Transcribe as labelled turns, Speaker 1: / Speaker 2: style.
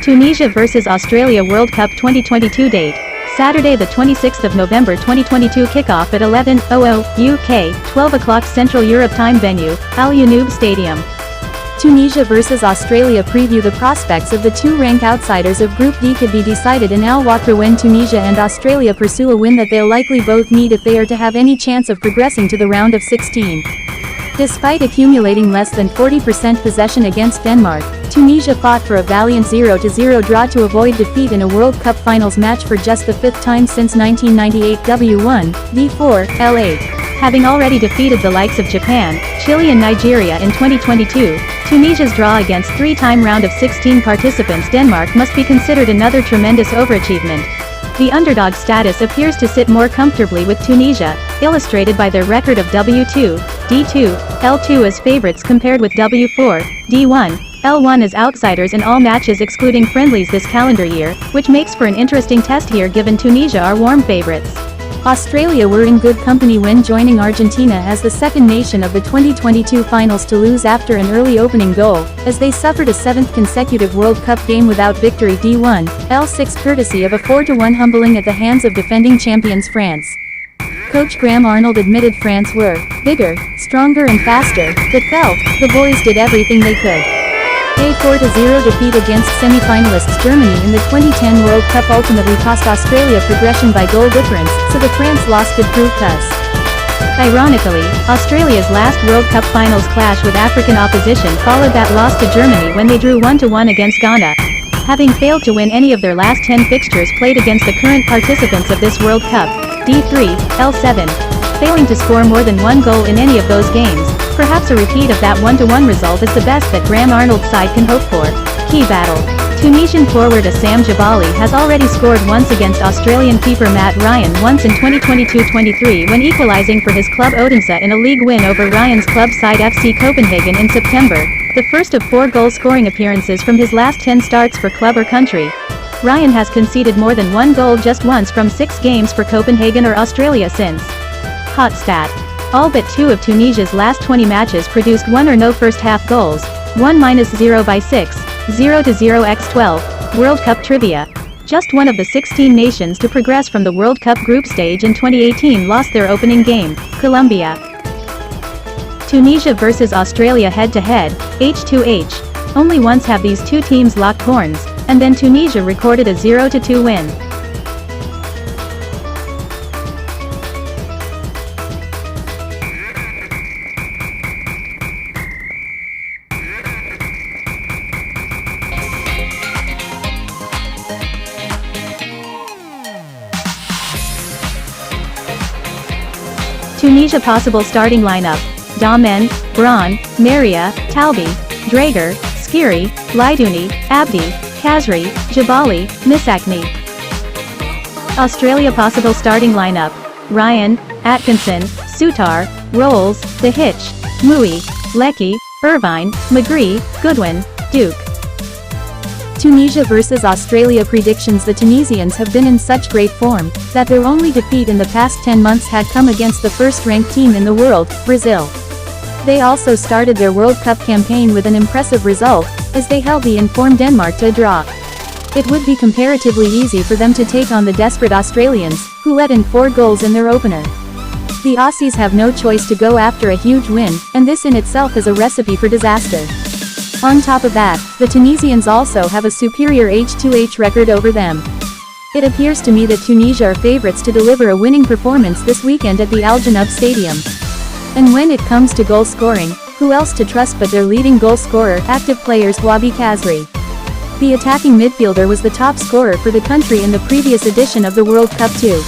Speaker 1: Tunisia vs Australia World Cup 2022 date. Saturday the 26th of November 2022 kickoff at 11:00 UK, 12 o'clock Central Europe Time venue, Al Yanoub Stadium.
Speaker 2: Tunisia vs Australia preview. The prospects of the two-rank outsiders of Group D could be decided in Al Wakhra when Tunisia and Australia pursue a win that they'll likely both need if they are to have any chance of progressing to the round of 16. Despite accumulating less than 40% possession against Denmark, Tunisia fought for a valiant 0-0 draw to avoid defeat in a World Cup finals match for just the fifth time since 1998 W1, D4, L8. Having already defeated the likes of Japan, Chile and Nigeria in 2022, Tunisia's draw against three-time round of 16 participants Denmark must be considered another tremendous overachievement. The underdog status appears to sit more comfortably with Tunisia, illustrated by their record of W2, D2, L2 as favorites compared with W4, D1, L1 as outsiders in all matches excluding friendlies this calendar year, which makes for an interesting test here given Tunisia are warm favorites. Australia were in good company when joining Argentina as the second nation of the 2022 finals to lose after an early opening goal, as they suffered a seventh consecutive World Cup game without victory. D1, L6 courtesy of a 4-1 humbling at the hands of defending champions France. Coach Graham Arnold admitted France were bigger, stronger and faster, but felt the boys did everything they could. A 4-0 defeat against semi-finalists Germany in the 2010 World Cup ultimately cost Australia progression by goal difference, so the France loss could prove thus. Ironically, Australia's last World Cup finals clash with African opposition followed that loss to Germany when they drew 1-1 against Ghana. Having failed to win any of their last 10 fixtures played against the current participants of this World Cup, D3, L7, failing to score more than one goal in any of those games, perhaps a repeat of that 1-1 result is the best that Graham Arnold's side can hope for. Key battle. Tunisian forward Assam Jabali has already scored once against Australian keeper Matt Ryan once in 2022-23 when equalising for his club Odense in a league win over Ryan's club side FC Copenhagen in September, the first of 4 goal-scoring appearances from his last 10 starts for club or country. Ryan has conceded more than 1 goal just once from 6 games for Copenhagen or Australia since. Hot stat. All but 2 of Tunisia's last 20 matches produced 1 or no first-half goals, 1-0/6, 0-0x12, World Cup trivia. Just one of the 16 nations to progress from the World Cup group stage in 2018 lost their opening game, Colombia. Tunisia vs Australia head-to-head, H2H. Only once have these two teams locked horns, and then Tunisia recorded a 0-2 win. Tunisia possible starting lineup: Damen, Braun, Maria, Talbi, Drager, Skiri, Laidouni, Abdi, Kazri, Jabali, Misakni. Australia possible starting lineup: Ryan, Atkinson, Sutar, Rolls, The Hitch, Mui, Leckie, Irvine, McGree, Goodwin, Duke. Tunisia vs Australia predictions. The Tunisians have been in such great form that their only defeat in the past 10 months had come against the first-ranked team in the world, Brazil. They also started their World Cup campaign with an impressive result, as they held the informed Denmark to a draw. It would be comparatively easy for them to take on the desperate Australians, who let in 4 goals in their opener. The Aussies have no choice to go after a huge win, and this in itself is a recipe for disaster. On top of that, the Tunisians also have a superior H2H record over them. It appears to me that Tunisia are favorites to deliver a winning performance this weekend at the Al Yanoub Stadium. And when it comes to goal scoring, who else to trust but their leading goal scorer, active players Wabi Kazri. The attacking midfielder was the top scorer for the country in the previous edition of the World Cup too.